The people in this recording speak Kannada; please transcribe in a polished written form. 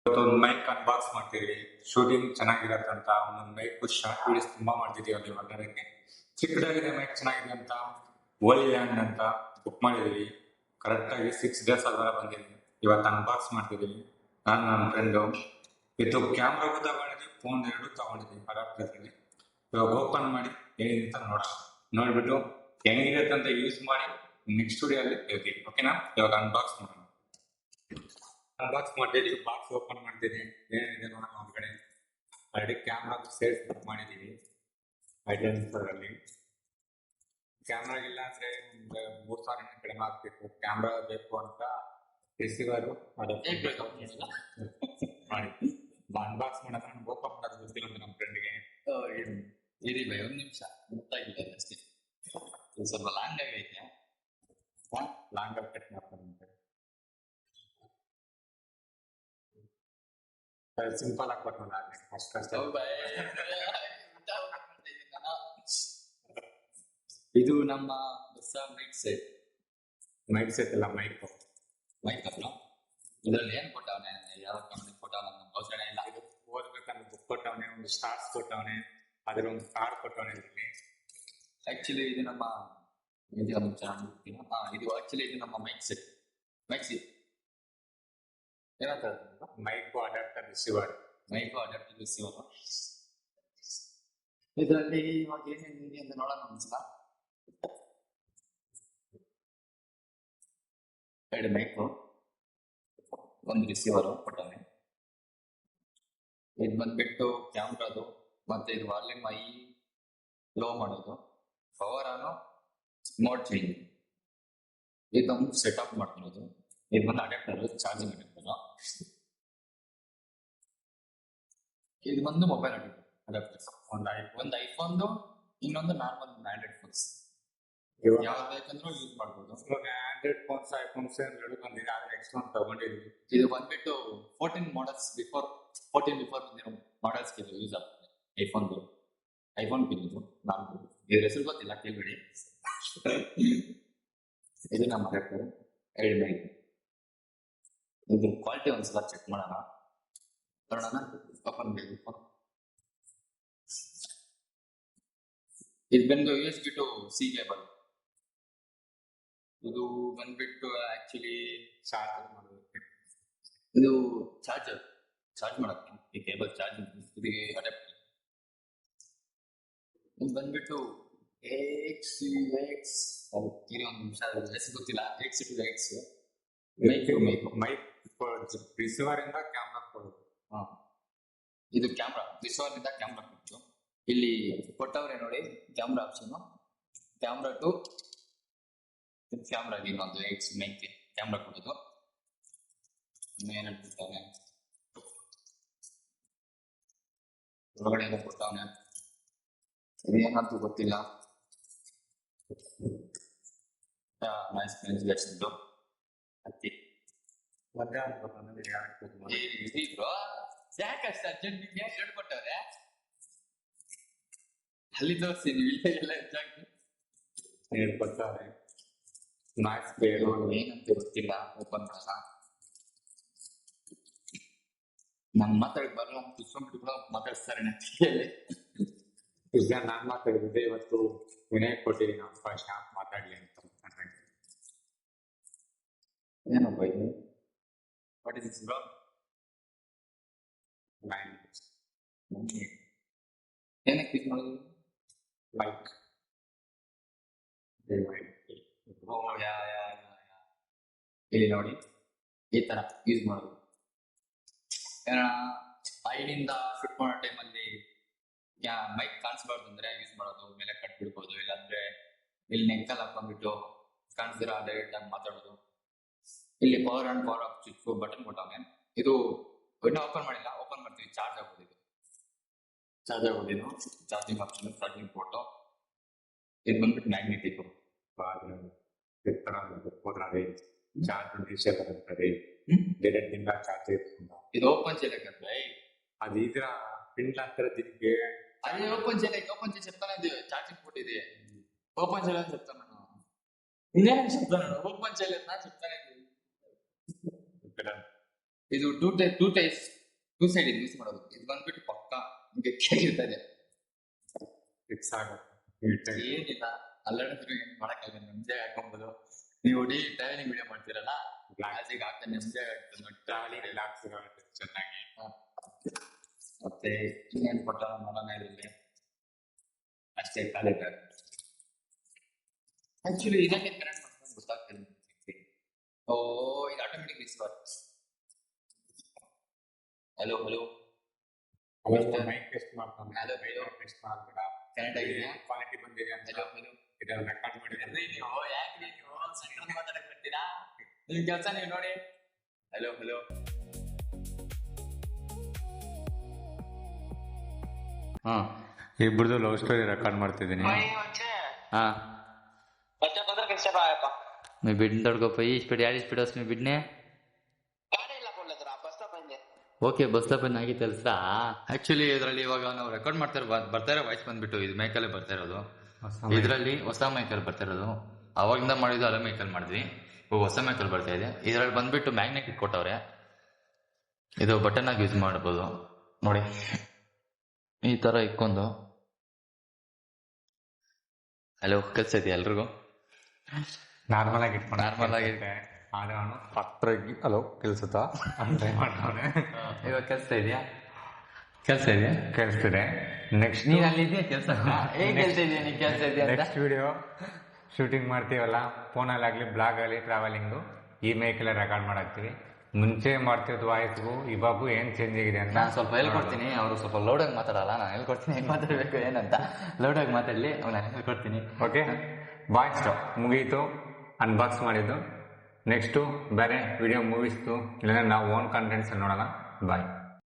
ಇವತ್ತೊಂದು ಮೈಕ್ ಅನ್ಬಾಕ್ಸ್ ಮಾಡ್ತೀವಿ. ಶೂಟಿಂಗ್ ಚೆನ್ನಾಗಿರತ್ತಂತ ಒಂದೊಂದು ಮೈಕ್ ಶಾರ್ಟ್ ವಿಡಿಯೋಸ್ ತುಂಬಾ ಮಾಡ್ತಿದೀವಿ ಅಲ್ಲಿ ಹೊರಗಡೆಗೆ. ಚಿಕ್ಕದಾಗಿದೆ ಮೈಕ್ ಚೆನ್ನಾಗಿದೆ ಅಂತ ಓಲಿ ಲ್ಯಾಂಡ್ ಅಂತ ಬುಕ್ ಮಾಡಿದೀವಿ. ಕರೆಕ್ಟ್ ಆಗಿ 6 days ಆದ್ಮೇಲೆ ಬಂದಿದೆ. ಇವತ್ತು ಅನ್ಬಾಕ್ಸ್ ಮಾಡ್ತಿದೀವಿ ನಾನು ನನ್ನ ಫ್ರೆಂಡು. ಇದು ಕ್ಯಾಮ್ರಾಗೂ ತಗೊಂಡಿದ್ವಿ, ಫೋನ್ 2 ತಗೊಂಡಿದ್ವಿ ಅಡಾಪ್ಟರ್ಗೆ. ಇವಾಗ ಓಪನ್ ಮಾಡಿ ಏನಿದೆ ಅಂತ ನೋಡ್ಬಿಟ್ಟು ಹೆಂಗಿರುತ್ತೆ ಅಂತ ಯೂಸ್ ಮಾಡಿ ನೆಕ್ಸ್ಟ್ ವಿಡಿಯೋಲ್ಲಿ ಹೇಳ್ತೀವಿ. ಓಕೆನಾ? ಇವಾಗ ಅನ್ಬಾಕ್ಸ್ ಮಾಡೋಣ. ಅನ್ಬಾಕ್ಸ್ ಮಾಡ್ತಿದೀವಿ, ಬಾಕ್ಸ್ ಓಪನ್ ಮಾಡ್ತಿದೀವಿ. ಏನಿದೆ ನೋಡೋಣ. ಒಂದ್ ಕಡೆ ಆಲ್ರೆಡಿ ಕ್ಯಾಮ್ರಾ ಸೇಲ್ಸ್ ಬುಕ್ ಮಾಡಿದೀವಿ ಐಟಮ್ಸ್ ಅಲ್ಲಿ. ಕ್ಯಾಮ್ರಾಗಿಲ್ಲ ಅಂದ್ರೆ ಒಂದು 3,000 ಕಡಿಮೆ ಆಗ್ಬೇಕು. ಕ್ಯಾಮ್ರಾ ಬೇಕು ಅಂತ ರಿಸೀವರು ಮಾಡಿ ಅನ್ಬಾಕ್ಸ್ ಮಾಡೋಣ. ನನ್ಗೆ ಓಪನ್ ಮಾಡೋದು ಗೊತ್ತಿಲ್ಲ ಅಂತ ನಮ್ಮ ಫ್ರೆಂಡ್ಗೆ. ಇರಿ ಬೈ, ಒಂದ್ ನಿಮಿಷ ಗೊತ್ತಾಗಿಲ್ಲ ಅಷ್ಟೇ. ಸ್ವಲ್ಪ ಲಾಂಗ್ ಆಗೈತೆ. ಲಾಂಗ್ ಆಗಿ ಕಟ್ ಮಾಡ್ಕೊಂಡು ಸಿಂಪಲ್ ಆಗಿ ಕೊಟ್ಟು ಅಷ್ಟು ಕಷ್ಟ. ಇದು ನಮ್ಮ ಹೊಸ ಮೈಕ್ ಸೆಟ್ ಇಲ್ಲ ಮೈಕ್ ಅಲ್ಲ. ಇದ್ರಲ್ಲಿ ಏನ್ ಕೊಟ್ಟವನೆ, ಯಾವ ಕಂಪ್ನಿ ಕೊಟ್ಟವನ ನಮ್ಗೆ ಅವಸರ ಇಲ್ಲ. ಇದು ಓದ್ಬೇಕಂದ್ರೆ ಬುಕ್ ಕೊಟ್ಟವನೆ, ಒಂದು ಸ್ಟಾರ್ಸ್ ಕೊಟ್ಟವನೆ, ಅದ್ರ ಒಂದು ಕಾರ್ಡ್ ಕೊಟ್ಟವನೆ. ಇದರಲ್ಲಿ ಆಕ್ಚುಲಿ ಇದು ನಮ್ಮ ಇದು ಆಕ್ಚುಲಿ ಇದು ನಮ್ಮ ಮೈಕ್ ಸೆಟ್ ಏನಂತ ಮೈಕ್ ಅಡಾಪ್ಟರ್ ರಿಸೀವರ್. ಇದರಲ್ಲಿ ಇವಾಗ ಏನೇನಿದೆ ಅಂತ ನೋಡೋಣ ಒಂದ್ಸಲ. 2 ಮೈಕು, ಒಂದು ರಿಸೀವರು ಕೊಟ್ಟವನೆ. ಇದು ಬಂದ್ಬಿಟ್ಟು ಕ್ಯಾಮ್ರಾದು, ಮತ್ತೆ ಇದು ವಾಲ್ಯೂಮ್ ಹೈ ಲೋ ಮಾಡೋದು, ಪವರ್ ಆನು, ಮೋಡ್ ಚೇಂಜ್, ಇದೊಂದು ಸೆಟಪ್ ಮಾಡ್ಕೊಳೋದು. ಇದು ಬಂದು ಅಡಾಪ್ಟರ್, ಚಾರ್ಜಿಂಗ್ ಅಡಾಪ್ಟರ್. ಇದು ಬಂದು ಮೊಬೈಲ್ ಅಡಾಪ್ಟರ್. ಒಂದು ಐಫೋನ್ದು, ಇನ್ನೊಂದು ನಾರ್ಮಲ್ ಆಂಡ್ರಾಯ್ಡ್ ಫೋನ್ಸ್ ಯಾವ್ದು ಬೇಕಂದ್ರೂ ಯೂಸ್ ಮಾಡ್ಬೋದು. ಆಂಡ್ರಾಯ್ಡ್ ಫೋನ್ಸ್ ಐಫೋನ್ಸ್ ಎರಡು ಬಂದಿದೆ, ಆದ್ರೆ ಎಕ್ಸ್ಟ್ರಾ ತಗೊಂಡಿದ್ವಿ. ಇದು ಬಂದ್ಬಿಟ್ಟು 14 ಮಾಡಲ್ಸ್ ಬಿಫೋರ್ ಬಂದಿರೋ ಮಾಡಲ್ಸ್ ಯೂಸ್ ಆಗ್ತದೆ. ಐಫೋನ್ ಪಿನ್ ಇದು. ನಾನು ಇದ್ರ ಹೆಸರು ಗೊತ್ತಿಲ್ಲ, ಕೇಳ್ಬೇಡಿ. ಇದು ನಮ್ಮ ಅಡಾಪ್ಟರ್ 2 ಮೈಕ್. ಇದ್ರ ಕ್ವಾಲಿಟಿ ಒಂದ್ಸಲ ಚೆಕ್ ಮಾಡೋಣ. ಓಪನ್ ಬೇಕು. ಇದು ಬಂದು USB to C ಕೇಬಲ್. ಇದು ಬಂದ್ಬಿಟ್ಟು ಆಕ್ಚುಲಿ ಚಾರ್ಜ್ ಮಾಡೋದಕ್ಕೆ. ಇದು ಚಾರ್ಜ್ ಮಾಡಕ್ಕೆ ಈ ಕೇಬಲ್ ಚಾರ್ಜ್ ಇದಕ್ಕೆ ಅಡಾಪ್ಟರ್. ಇದು ಬಂದ್ಬಿಟ್ಟು XUX ಒಂದು ನಿಮಿಷ ಹೆಸರು ಗೊತ್ತಿಲ್ಲ. XUX ಮೈಕ್ ರಿಸೀವರ್ ಇಂದ ಕ್ಯಾಮ್ರಾ ಕೊಡೋದು. ಇದು ಕ್ಯಾಮ್ರಾ ರಿಸೀವರ್ ಇಂದ ಕ್ಯಾಮ್ರಾ ಕೊಟ್ಟು ಇಲ್ಲಿ ಕೊಟ್ಟವ್ರೆ ನೋಡಿ. Camera option, camera two camera ಇನ್ನೊಂದು ಮೈಕ್ ಕ್ಯಾಮ್ರಾ ಕೊಡೋದು. ಏನಂತಾನೆ ಹೊರಗಡೆ ಎಲ್ಲ ಕೊಟ್ಟವನೆ. ಇದೇನಂತೂ ಗೊತ್ತಿಲ್ಲ. ನಾಯ್ಸ್ ಕ್ಯಾನ್ಸಲೇಷನ್ ಹತ್ತಿ ಯಾಕಷ್ಟ ಅರ್ಜೆಂಟ್ ಹೇಳ್ಕೊಟ್ಟವ್ರೆ ಅಲ್ಲಿ ತೋರಿಸಿ. ನೀವು ಇಲ್ಲ ಹೆಚ್ಚಾಗಿ ಹೇಳ್ಕೊಡ್ತಾರೆ. ನಾಯ್ಸ್ ಏನಂತ ಗೊತ್ತಿಲ್ಲ. ಓಪನ್ ಮಾಡಲ್ಲ. ನಂಗೆ ಮಾತಾಡಕ್ ಬರಲ್ಲ ಅಂತ ಕುತ್ಕೊಂಡ್ಬಿಟ್ಟು ಕೂಡ ಮಾತಾಡಿಸ್ತಾರೆ. ಈಗ ನಾನ್ ಮಾತಾಡಿದ್ದೆ ಇವತ್ತು ವಿನಯ್ ಕೊಟ್ಟಿದ್ದೀನಿ ಅವಕಾಶ ಮಾತಾಡ್ಲಿ ಅಂತ. ಏನಪ್ಪ ಇದು? What is this bro? ಏನಕ್ಕೆ ಯೂಸ್ ಮಾಡೋದು? ಮೈಕ್. ಇಲ್ಲಿ ನೋಡಿ, ಈ ತರ ಯೂಸ್ ಮಾಡೋದು. ಐನಿಂದ ಶೂಟ್ ಮಾಡೋ ಟೈಮಲ್ಲಿ ಮೈಕ್ ಕಾಣಿಸ್ಬಾರ್ದು ಅಂದ್ರೆ ಯೂಸ್ ಮಾಡೋದು. ಮೇಲೆ ಕಟ್ ಬಿಡ್ಬೋದು, ಇಲ್ಲಾಂದ್ರೆ ಇಲ್ಲಿ ನೆಕ್ಕಲ್ಲಿ ಹಾಕೊಂಡ್ಬಿಟ್ಟು ಕಾಣಿಸ್ದಿರ ಡೈರೆಕ್ಟ್ ಆಗಿ ಮಾತಾಡೋದು. ಇಲ್ಲಿ power on power off switch button ಕೊಟ್ಟವನೆ. ಇದು ಇನ್ನೂ ಓಪನ್ ಮಾಡಿಲ್ಲ, ಓಪನ್ ಮಾಡ್ತೀವಿ. ಚಾರ್ಜ್ ಆಗೋದು. ಇದು ಚಾರ್ಜಿಂಗ್ ಆಪ್ಷನ್, ಚಾರ್ಜಿಂಗ್ ಪೋರ್ಟು. ಇದು ಬಂದ್ಬಿಟ್ಟು ಮ್ಯಾಗ್ನೆಟಿಕ್. ಇದು ಓಪನ್ చేయలేకపోతే అది ఇదిరా పిన్ అంటారా దీనికి. అది ఓపెన్ చేసి చెప్తాను. ఇది ఛార్జింగ్ పోర్ట్ ఇది ఓపెన్ చేయాలని చెప్తాను నేను. ఇదేనని చెప్తాను, ఓపెన్ చేయలేదు నా చెప్తాను. ఇది two types two side use ಮಾಡೋದು. ಇದು ಬಂದ್ಬಿಟ್ಟು ಪಕ್ಕ ಗಟ್ಟಿಯಾಗಿರ್ತದೆ, ಫಿಕ್ಸ್ ಆಗುತ್ತೆ. ಏನಿಲ್ಲ ಅಲ್ಲಾಡಿದ್ರು ಏನ್ ಮಾಡಕ್ಕಾಗಲ್ಲ, ನಿಮ್ದೇ ಹಾಕೊಂಬೋದು. ನೀವು ಡೈಲಿ ಟ್ರಾವೆಲಿಂಗ್ ವಿಡಿಯೋ ಮಾಡ್ತೀರಲ್ಲ, ಬ್ಲಾಸಿಗೆ ಹಾಕ್ತಾನೆ ನಿಮ್ದೇ ಆಗ್ತದೆ ನೋಡಿ, ಟ್ರಾವೆಲಿಂಗ್ ರಿಲ್ಯಾಕ್ಸ್ ಆಗುತ್ತೆ ಚೆನ್ನಾಗಿ. ಮತ್ತೆ ಇನ್ನೇನು ಕೊಟ್ಟ ನೋಡೋಣ ಇದ್ರಲ್ಲಿ ಅಷ್ಟೇ ಕಾಲೇಜ್. ಆಕ್ಚುಲಿ ಇದಕ್ಕೆ ಕನೆಕ್ಟ್ ಮಾಡ್ಕೊಂಡು ಗೊತ್ತಾಗ್ತದೆ. ಓ ಇದು automatic receiver. Hello hello mic test ಮಾಡ್ತಾನೆ. ಹಲೋ ಹಲೋ ಟೆಸ್ಟ್ ಮಾಡ್ಬೇಡ, ಕನೆಕ್ಟ್ ಆಗಿದೆಯಾ? ಕ್ವಾಲಿಟಿ ಬಂದಿದೆ ಅಂತ ಹಲೋ ಹಲೋ ಇದನ್ನ ರೆಕಾರ್ಡ್ ಮಾಡಿದ್ರೆ ನೀವು ಯಾಕೆ ನೀವು ಸೆಂಟ್ರಲ್ ಮಾತಾಡಕ್ ಬರ್ತೀರಾ? ನಿಮ್ ಕೆಲಸ ನೀವು ನೋಡಿ. ಹಲೋ ಹಲೋ ಹಾ ಇಬ್ಬರದು ಲವ್ ಸ್ಟೋರಿ ರೆಕಾರ್ಡ್ ಮಾಡ್ತಿದ್ದೀನಿ. हाँ बच्चा 15 कैसे पाया पा मैं बिडन तड़को पई स्पीड यार स्पीड उसमें बिडने ಗಾಡಿ ಇಲ್ಲ ಕೊಡ್ಲತ್ರ ಬಸ್ತಾ ಬಂದೆ. ಓಕೆ ಬಸ್ ಬಂದ್ ಆಗಿ తెలుసಾ. ಆಕ್ಚುಲಿ ಇದರಲ್ಲಿ ಇವಾಗ ನಾವು ರೆಕಾರ್ಡ್ ಬರ್ತಾರೆ ವಾಯ್ಸ್ ಬಂದ್ಬಿಟ್ಟು ಇದು ಮೈಕಲ್ಲೇ ಬರ್ತಾ ಇರೋದು. ಇದರಲ್ಲಿ ಹೊಸ ಮೈಕಲ್ ಬರ್ತಾ ಇರೋದು. ಅವಾಗಿಂದ ಮಾಡಿದ್ದು ಹಳೆ ಮೈಕಲ್ ಮಾಡಿದ್ವಿ, ಇವಾಗ ಹೊಸ ಮೈಕಲ್ ಬರ್ತಾ ಇದೆ. ಇದರಲ್ಲಿ ಬಂದ್ಬಿಟ್ಟು ಮ್ಯಾಗ್ನೆಟ್ ಇಟ್ಕೊಟ್ಟವ್ರೆ, ಇದು ಬಟನ್ ಆಗಿ ಯೂಸ್ ಮಾಡಬಹುದು ನೋಡಿ. ಈ ತರ ಇಕ್ಕೊಂಡು ಹಲೋ ಕೆಲ್ಸ ಇದೆಯಾ ಎಲ್ರಿಗೂ? ನಾರ್ಮಲ್ ಆಗಿ ಇಟ್ಕೊಂಡು ನಾರ್ಮಲ್ ಆಗಿ ಆದ್ರೆ ಅವನು ಪಕ್ಕರಾಗಿ ಹಲೋ ಕೆಲ್ಸುತ್ತಾ ಅಂತ ಮಾಡ್ತಾನೆ. ಇವಾಗ ಕೆಲ್ಸ ಇದೆಯಾ? ಕೆಲ್ಸ ಇದೆಯಾ? ಕೇಳಿಸ್ತಿದೆ. ನೆಕ್ಸ್ಟ್ ನೀನ್ ಅಲ್ಲಿ ಇದೆಯಾ ಕೆಲ್ಸ? ಹೇಗೆ ಕೆಲ್ಸ ಇದೆಯಾ ನೀನ್ ಕೆಲ್ಸ ಇದೆಯಾ ಅಂತ? ನೆಕ್ಸ್ಟ್ ವಿಡಿಯೋ ಶೂಟಿಂಗ್ ಮಾಡ್ತೀವಲ್ಲ, ಫೋನಲ್ಲಿ ಆಗಲಿ ಬ್ಲಾಗ್ ಆಗಲಿ ಟ್ರಾವೆಲಿಂಗು ಈ ಮೈಕೆಲ್ಲ ರೆಕಾರ್ಡ್ ಮಾಡಾಕ್ತೀವಿ. ಮುಂಚೆ ಮಾಡ್ತಿರೋದು ವಾಯ್ಸ್ಗೂ ಇವಾಗೂ ಏನ್ ಚೇಂಜ್ ಆಗಿದೆ ಅಂತ ನಾನು ಸ್ವಲ್ಪ ಹೇಳ್ಕೊಡ್ತೀನಿ. ಅವರು ಸ್ವಲ್ಪ ಲೌಡಾಗಿ ಮಾತಾಡಲ್ಲ, ನಾನು ಹೇಳ್ಕೊಡ್ತೀನಿ ಹೆಂಗ್ ಮಾತಾಡ್ಬೇಕು ಏನಂತ. ಲೌಡಾಗಿ ಮಾತಾಡ್ಲಿ, ನಾನು ಹೇಳ್ಕೊಡ್ತೀನಿ. ಓಕೆ ವಾಯ್ಸ್ ಮುಗೀತು, ಅನ್ಬಾಕ್ಸ್ ಮಾಡಿದ್ದು. ನೆಕ್ಸ್ಟು ಬೇರೆ ವಿಡಿಯೋ ಮೂವೀಸ್ದು ಇಲ್ಲಾಂದ್ರೆ ನಾವು ಓನ್ ಕಂಟೆಂಟ್ಸ್ ನೋಡೋಣ. ಬಾಯ್.